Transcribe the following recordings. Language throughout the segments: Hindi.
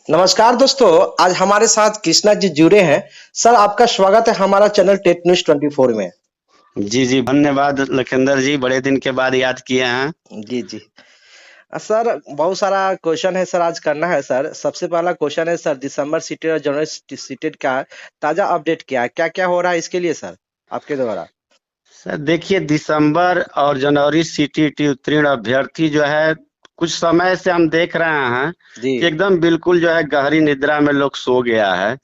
नमस्कार दोस्तों, आज हमारे साथ कृष्णा जी जुड़े हैं। सर आपका स्वागत है हमारा चैनल टेक न्यूज़ 24 में। जी, जी, धन्यवाद लखिंदर जी, बड़े दिन के बाद याद किए हैं। जी, जी। सर बहुत सारा क्वेश्चन है सर आज करना है सर। सबसे पहला क्वेश्चन है सर दिसंबर सीटेड और जनवरी सीटेड का ताज़ा अपडेट क्या है? क्या-क्या हो रहा है इसके लिए सर आपके द्वारा? सर देखिए दिसंबर और जनवरी सीटीटी उत्तीर्ण अभ्यर्थी जो है कुछ समय से हम देख रहे हैं जी। कि एकदम बिल्कुल जो है गहरी निद्रा में लोग सो गया है।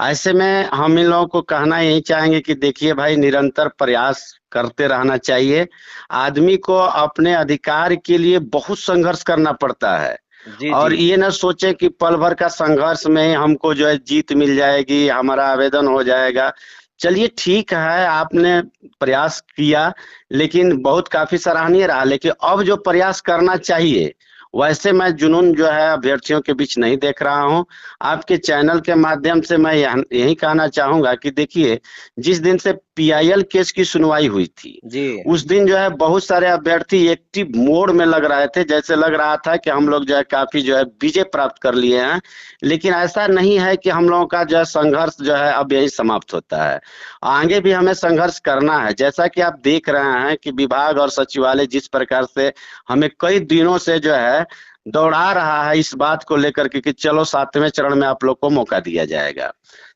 ऐसे में हम इन लोगों को कहना यही चाहेंगे कि देखिए भाई निरंतर प्रयास करते रहना चाहिए। आदमी को अपने अधिकार के लिए बहुत संघर्ष करना पड़ता है जी, और जी। ये ना सोचे कि पल भर का संघर्ष में ही हमको जो है जीत मिल जाएगी, हमारा आवेदन हो जाएगा। चलिए ठीक है, आपने प्रयास किया, लेकिन बहुत काफ़ी सराहनीय रहा। लेकिन अब जो प्रयास करना चाहिए, वैसे मैं जुनून जो है अभ्यर्थियों के बीच नहीं देख रहा हूँ। आपके चैनल के माध्यम से मैं यही कहना चाहूँगा कि देखिए, जिस दिन से पीआईएल केस की सुनवाई हुई थी, जी। उस दिन जो है बहुत सारे अभ्यर्थी एक्टिव मोड में लग रहे थे, जैसे लग रहा था कि हम लोग जो है काफ़ी जो है विजय प्राप्त कर लिए हैं। लेकिन ऐसा नहीं है कि हम लोगों का जो है संघर्ष जो है अब यहीं समाप्त होता है। आगे भी हमें संघर्ष करना है। जैसा कि आप देख रहे हैं कि विभाग और सचिवालय जिस प्रकार से हमें कई दिनों से जो है दौड़ा रहा है इस बात को लेकर के कि चलो 7वें चरण में आप लोग को मौका दिया जाएगा।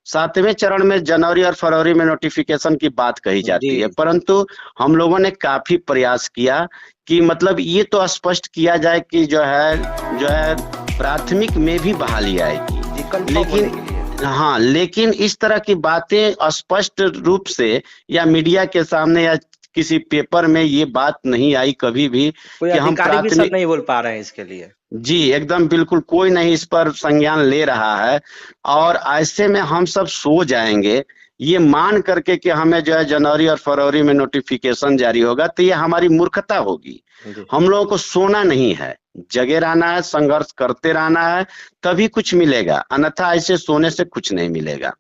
7वें चरण में जनवरी और फरवरी में नोटिफिकेशन की बात कही जी। जाती है, परंतु हम लोगों ने काफ़ी प्रयास किया कि मतलब ये तो स्पष्ट किया जाए कि जो है प्राथमिक में भी बहाली आएगी। जी, कन्फर्म होने लेकिन के लिए। हाँ, लेकिन इस तरह की बातें स्पष्ट रूप से या मीडिया के सामने या किसी पेपर में ये बात नहीं आई कभी भी कोई कि हम अधिकारी भी सर प्राथमिक। नहीं बोल पा रहे हैं इसके लिए। जी, एकदम बिल्कुल कोई नहीं इस पर संज्ञान ले रहा है और ऐसे में हम सब सो जाएँगे, ये मान करके कि हमें जो है जनवरी और फरवरी में नोटिफ़िकेशन जारी होगा, तो ये हमारी मूर्खता होगी। जी। हम लोगों को सोना नहीं है, जगे रहना है, संघर्ष करते रहना है, तभी कुछ मिलेगा, अन्यथा ऐसे सोने से कुछ नहीं मिलेगा।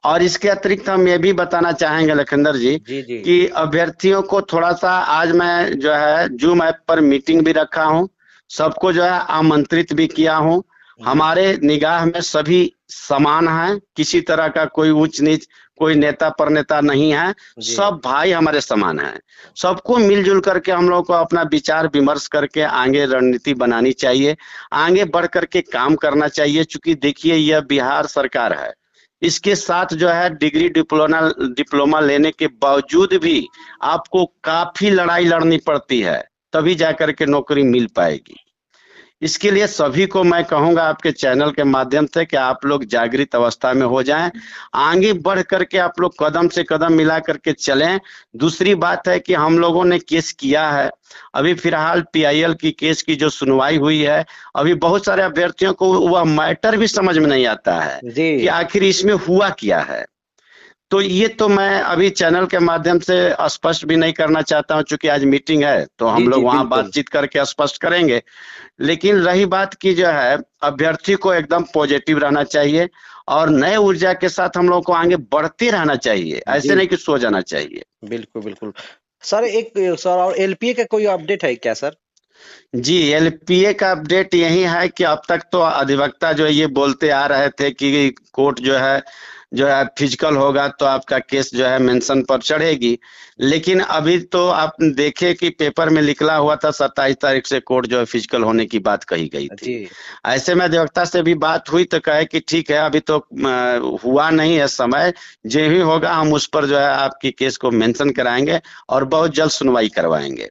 और इसके अतिरिक्त हम ये भी बताना चाहेंगे लखिंदर जी जी, जी। कि अभ्यर्थियों को थोड़ा-सा आज मैं जो है ज़ूम ऐप पर मीटिंग भी रखा हूँ, सबको जो है आमंत्रित भी किया हूँ। जी। हमारे निगाह में सभी समान हैं, किसी तरह का कोई ऊँच-नीच, कोई नेता-परनेता नहीं है, जी। सब भाई हमारे समान हैं। सबको मिल-जुल करके हम लोगों को अपना विचार-विमर्श करके आगे रणनीति बनानी चाहिए, आगे बढ़ कर के काम करना चाहिए चूँकि देखिए यह बिहार सरकार है। इसके साथ जो है डिग्री डिप्लोमा लेने के बावजूद भी आपको काफ़ी लड़ाई लड़नी पड़ती है, तभी जाकर के नौकरी मिल पाएगी। इसके लिए सभी को मैं कहूँगा आपके चैनल के माध्यम से कि आप लोग जागृत अवस्था में हो जाएँ, आगे बढ़ कर के आप लोग कदम से कदम मिला कर के चलें। दूसरी बात है कि हम लोगों ने केस किया है, अभी फिलहाल पीआईएल की केस की जो सुनवाई हुई है, अभी बहुत सारे अभ्यर्थियों को वह मैटर भी समझ में नहीं आता है जी। कि आखिर इसमें हुआ क्या है। तो ये तो मैं अभी चैनल के माध्यम से स्पष्ट भी नहीं करना चाहता हूँ, चूँकि आज मीटिंग है, तो जी, हम लोग जी, वहाँ बिल्कुल। बातचीत करके स्पष्ट करेंगे। लेकिन रही बात की जो है अभ्यर्थी को एकदम पॉजिटिव रहना चाहिए और नए ऊर्जा के साथ हम लोगों को आगे बढ़ते रहना चाहिए, ऐसे जी, नहीं कि सो जाना चाहिए। बिल्कुल, बिल्कुल। सर और एलपीए का कोई अपडेट है क्या सर? जी, एलपीए का अपडेट यही है कि अब तक तो अधिवक्ता जो है ये बोलते आ रहे थे कि कोर्ट जो है फिजिकल होगा तो आपका केस जो है मेंशन पर चढ़ेगी। लेकिन अभी तो आप देखे कि पेपर में निकला हुआ था 27 तारीख से कोर्ट जो है फिजिकल होने की बात कही गई थी। जी। ऐसे में अधिवक्ता से भी बात हुई तो कहे कि ठीक है अभी तो हुआ नहीं है समय, जो भी होगा हम उस पर जो है आपकी केस को मेंशन कराएंगे और बहुत जल्द सुनवाई करवाएंगे।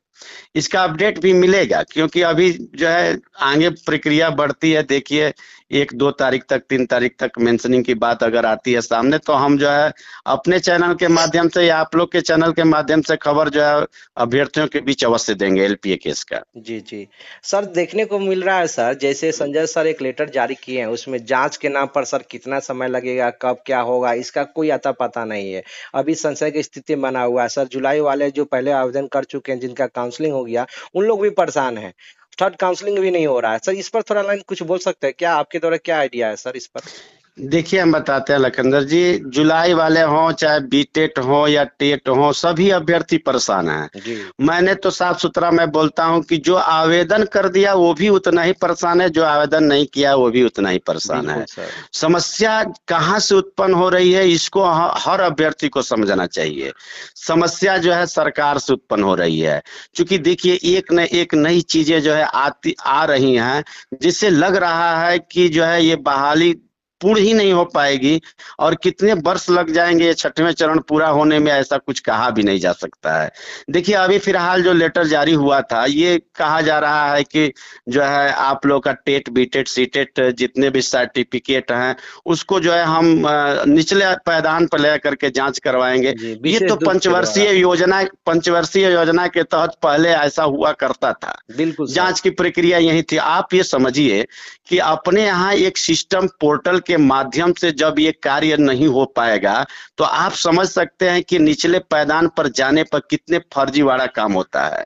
इसका अपडेट भी मिलेगा क्योंकि अभी जो है आगे प्रक्रिया बढ़ती है। देखिए 1-2 तारीख तक 3 तारीख तक मेंशनिंग की बात अगर आती है सामने तो हम जो है अपने चैनल के माध्यम से या आप लोग के चैनल के माध्यम से खबर जो है अभ्यर्थियों के बीच अवश्य देंगे एलपीए केस का। जी, जी। सर देखने को मिल रहा है सर जैसे संजय सर एक लेटर जारी किए हैं उसमें जाँच के नाम पर सर कितना समय लगेगा, कब क्या होगा इसका कोई अता-पता नहीं है। अभी संशय की स्थिति बना हुआ है। सर जुलाई वाले जो पहले आवेदन कर चुके हैं जिनका काउंसलिंग हो गया, उन लोग भी परेशान हैं। थर्ड काउंसलिंग भी नहीं हो रहा है। सर इस पर थोड़ा लाइन कुछ बोल सकते हैं क्या? आपके द्वारा क्या आइडिया है सर इस पर? देखिए हम बताते हैं लखनदर जी, जुलाई वाले हों चाहे बीटेट हो या टेट हो, सभी अभ्यर्थी परेशान हैं। जी। मैंने तो साफ सुथरा मैं बोलता हूं कि जो आवेदन कर दिया वो भी उतना ही परेशान है, जो आवेदन नहीं किया वो भी उतना ही परेशान बिल्कुल है। सर। समस्या कहाँ से उत्पन्न हो रही है, इसको हर अभ्यर्थी को समझना चाहिए। समस्या जो है सरकार से उत्पन्न हो रही है, क्योंकि देखिए एक न एक नई चीजें जो है आती आ रही हैं, जिससे लग रहा है कि जो है ये बहाली पूर्ण ही नहीं हो पाएगी, और कितने वर्ष लग जाएंगे ये छठवें चरण पूरा होने में, ऐसा कुछ कहा भी नहीं जा सकता है। देखिए अभी फिलहाल जो लेटर जारी हुआ था, ये कहा जा रहा है कि जो है आप लोग का टेट बीटेट सीटेट जितने भी सर्टिफिकेट हैं उसको जो है हम निचले पायदान पर ले करके जांच करवाएंगे। जी, ये विशेष तो दूत के द्वारा। पंचवर्षीय योजना के तहत पहले ऐसा हुआ करता था, बिल्कुल सर। जांच की प्रक्रिया यही थी। आप ये समझिए कि अपने यहाँ एक सिस्टम पोर्टल के माध्यम से जब ये कार्य नहीं हो पाएगा, तो आप समझ सकते हैं कि निचले पायदान पर जाने पर कितने फर्जीवाड़ा काम होता है।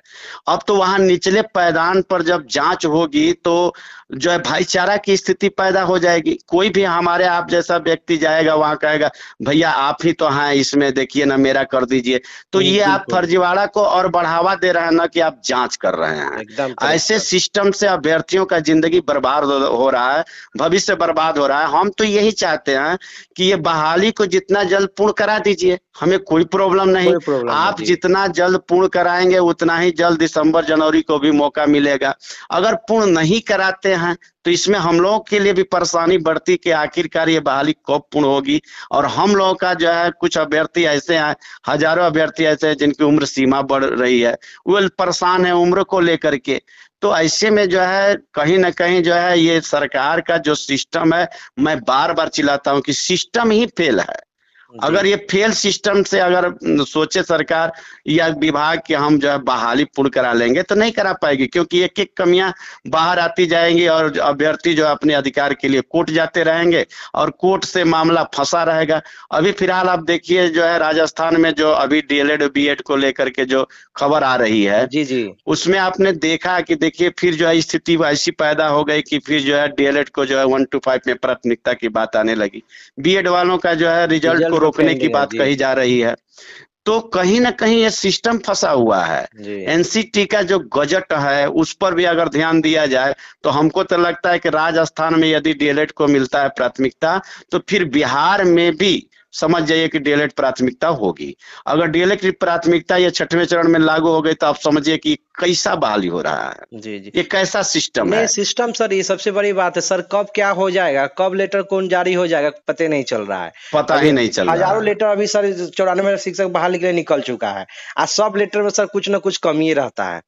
अब तो वहां निचले पायदान पर जब जांच होगी तो जो है भाईचारा की स्थिति पैदा हो जाएगी। कोई भी हमारे आप जैसा व्यक्ति जाएगा वहां कहेगा भैया आप ही तो हैं इसमें, देखिए ना मेरा कर दीजिए। तो ये आप बिल्कुल फर्जीवाड़ा को और बढ़ावा दे रहे हैं ना कि आप जांच कर रहे हैं। एकदम करेक्ट ऐसे सर। सिस्टम से अभ्यर्थियों का जिंदगी बर्बाद हो रहा है, भविष्य बर्बाद हो रहा है। हम तो यही चाहते हैं कि ये बहाली को जितना जल्द पूर्ण करा दीजिए, हमें कोई प्रॉब्लम नहीं। कोई प्रॉब्लम नहीं आप जी। जितना जल्द पूर्ण कराएंगे उतना ही जल्द दिसंबर जनवरी को भी मौका मिलेगा। अगर पूर्ण नहीं कराते हैं तो इसमें हम लोगों के लिए भी परेशानी बढ़ती कि आखिरकार ये बहाली कब पूर्ण होगी। और हम लोगों का जो है कुछ अभ्यर्थी ऐसे हैं, हजारों अभ्यर्थी ऐसे हैं जिनकी उम्र सीमा बढ़ रही है, वो परेशान है उम्र को लेकर के। तो ऐसे में जो है कहीं ना कहीं जो है ये सरकार का जो सिस्टम है, मैं बार बार चिल्लाता हूं कि सिस्टम ही फेल है। जी। अगर ये फेल सिस्टम से अगर सोचे सरकार या विभाग कि हम जो है बहाली पूर्ण करा लेंगे, तो नहीं करा पाएगी, क्योंकि एक एक कमियां बाहर आती जाएंगी और अभ्यर्थी जो अपने अधिकार के लिए कोर्ट जाते रहेंगे और कोर्ट से मामला फंसा रहेगा। अभी फिलहाल आप देखिए जो है राजस्थान में जो अभी डीएलएड बीएड को लेकर के जो खबर आ रही है, जी। जी। उसमें आपने देखा कि देखिए फिर जो है स्थिति ऐसी पैदा हो गई कि फिर जो है डीएलएड को जो है 1 to 5 में प्राथमिकता की बात आने लगी। बीएड वालों का जो है रिजल्ट को रिजल्ट रोकने की पेंडिंग है बात जी। कही जा रही है। तो कहीं ना कहीं ये सिस्टम फंसा हुआ है। जी। एनसीटी का जो गजट है उस पर भी अगर ध्यान दिया जाए तो हमको तो लगता है कि राजस्थान में यदि डीएलएड को मिलता है प्राथमिकता, तो फिर बिहार में भी समझ जाइए कि डीएलएड प्राथमिकता होगी। अगर डीएलएड की प्राथमिकता ये छठवें चरण में लागू हो गई तो आप समझिए कि कैसा बहाली हो रहा है, जी। जी। ये कैसा सिस्टम नहीं है। सिस्टम सर, ये सबसे बड़ी बात है सर, कब क्या हो जाएगा, कब लेटर कौन जारी हो जाएगा पते नहीं चल रहा है। पता अभी ही नहीं चल रहा हजारों है। लेटर अभी सर 94 शिक्षक बहाली के लिए निकल चुका है। आज सब लेटर में सर कुछ ना कुछ कमी ही रहता है।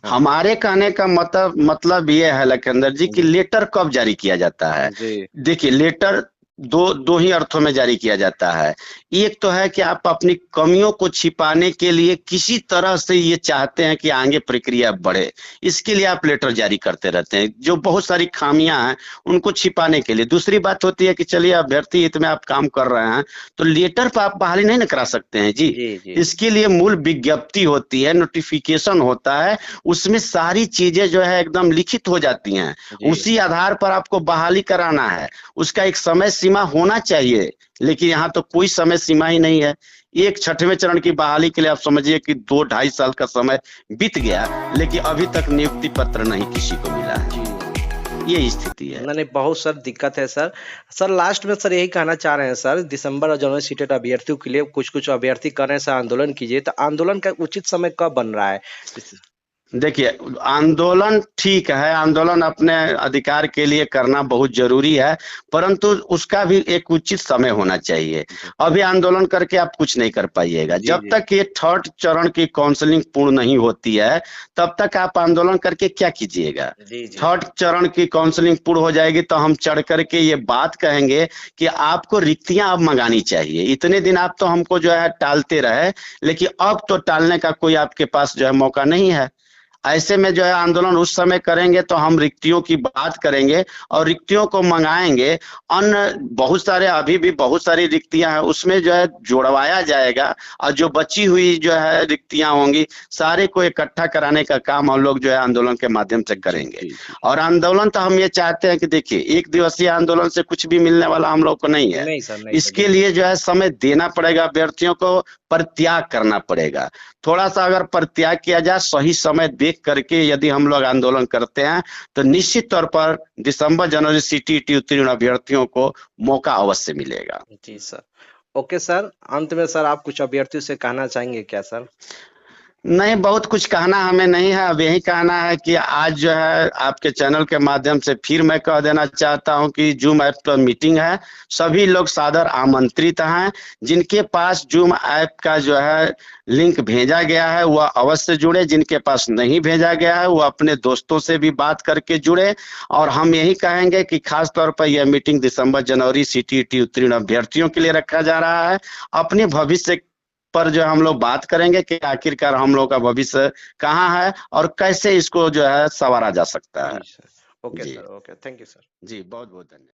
हाँ। हमारे कहने का मतलब ये है लखनदर जी कि जी। लेटर कब जारी किया जाता है। जी। देखिए लेटर दो ही अर्थों में जारी किया जाता है। एक तो है कि आप अपनी कमियों को छिपाने के लिए किसी तरह से ये चाहते हैं कि आगे प्रक्रिया बढ़े, इसके लिए आप लेटर जारी करते रहते हैं, जो बहुत सारी खामियां हैं उनको छिपाने के लिए। दूसरी बात होती है कि चलिए अभ्यर्थी हित में आप काम कर रहे हैं तो लेटर पर आप बहाली नहीं ना करा सकते हैं जी। जी। जी। इसके लिए मूल विज्ञप्ति होती है, नोटिफिकेशन होता है, उसमें सारी चीजें जो है एकदम लिखित हो जाती हैं। जी। उसी आधार पर आपको बहाली कराना है, उसका एक समय सीमा होना चाहिए, लेकिन यहाँ तो कोई समय सीमा ही नहीं है। एक छठवें चरण की बहाली के लिए आप समझिए कि 2-2.5 साल का समय बीत गया, लेकिन अभी तक नियुक्ति पत्र नहीं किसी को मिला है। जी। ये स्थिति है। नहीं बहुत सर दिक्कत है सर। सर लास्ट में सर यही कहना चाह रहे हैं सर, दिसंबर और जनवरी सीटेड अभ्यर्थियों के लिए कुछ अभ्यर्थी कर रहे हैं सर आंदोलन कीजिए, तो आंदोलन का उचित समय कब बन रहा है? देखिए आंदोलन ठीक है, आंदोलन अपने अधिकार के लिए करना बहुत जरूरी है, परंतु उसका भी एक उचित समय होना चाहिए। अभी आंदोलन करके आप कुछ नहीं कर पाइएगा। जब तक ये थर्ड चरण की काउंसलिंग पूर्ण नहीं होती है तब तक आप आंदोलन करके क्या कीजिएगा। थर्ड चरण की काउंसलिंग पूर्ण हो जाएगी तो हम चढ़ करके ये बात कहेंगे कि आपको रिक्तियां अब मंगानी चाहिए। इतने दिन आप तो हमको जो है टालते रहे, लेकिन अब तो टालने का कोई आपके पास जो है मौका नहीं है। ऐसे में जो है आंदोलन उस समय करेंगे तो हम रिक्तियों की बात करेंगे और रिक्तियों को मंगाएंगे। अन्य बहुत सारे अभी भी बहुत सारी रिक्तियां हैं, उसमें जो है जोड़वाया जाएगा और जो बची हुई जो है रिक्तियां होंगी सारे को इकट्ठा कराने का काम हम लोग जो है आंदोलन के माध्यम से जी करेंगे। जी जी। और आंदोलन तो हम ये चाहते हैं कि देखिए एक दिवसीय आंदोलन से कुछ भी मिलने वाला हम लोग को नहीं है। नहीं सर इसके बिल्कुल। लिए जो है समय देना पड़ेगा, अभ्यर्थियों को परित्याग करना पड़ेगा। थोड़ा सा अगर परित्याग किया जाए, सही समय देख करके यदि हम लोग आंदोलन करते हैं तो निश्चित तौर पर दिसंबर जनवरी सीटीईटी उत्तीर्ण अभ्यर्थियों को मौका अवश्य मिलेगा। जी सर। ओके सर, अंत में सर आप कुछ अभ्यर्थियों से कहना चाहेंगे क्या सर? नहीं, बहुत कुछ कहना हमें नहीं है। अब यही कहना है कि आज जो है आपके चैनल के माध्यम से फिर मैं कह देना चाहता हूं कि जूम ऐप पर मीटिंग है, सभी लोग सादर आमंत्रित हैं। जिनके पास जूम ऐप का जो है लिंक भेजा गया है वह अवश्य जुड़े, जिनके पास नहीं भेजा गया है वो अपने दोस्तों से भी बात करके जुड़े। और हम यही कहेंगे कि खास तौर पर यह मीटिंग दिसंबर जनवरी सीटीईटी उत्तीर्ण अभ्यर्थियों के लिए रखा जा रहा है। अपने भविष्य पर जो हम लोग बात करेंगे कि आखिरकार हम लोग का भविष्य कहाँ है और कैसे इसको जो है संवारा जा सकता जी है। सर। ओके जी sir, okay, thank you sir. जी, बहुत बहुत धन्यवाद।